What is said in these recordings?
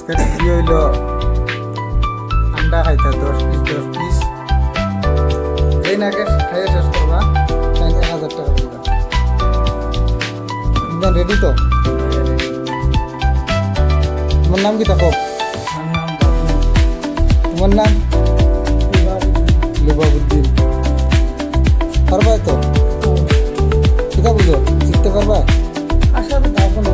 আজকের কি হইল আন্ডা খাইতা 10 পিস এই নাকে খাইয়ে শেষ করবা 1000 টাকা দিবা তুমি রেডি তো তোমার নাম কি থাকো তোমার নাম লিবাবুদ্দিন পারবা তো কিতা বুঝো শিখতে পারবা আশা করি পারবো না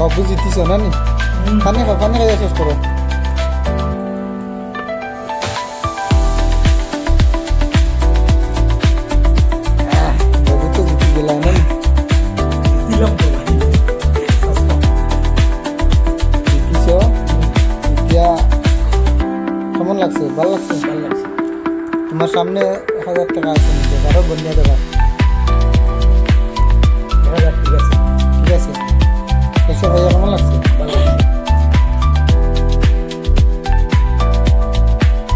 বাবু জিতিস না নি পানি খাইয়া শেষ করো বাবু তো জিতি গেল না দিলাম তো ভাই জিতিস এতিয়া কেমন লাগছে ভালো লাগছে ভালো লাগছে তোমার সামনে 1000 টাকা আছে আরো বন্যা দেবা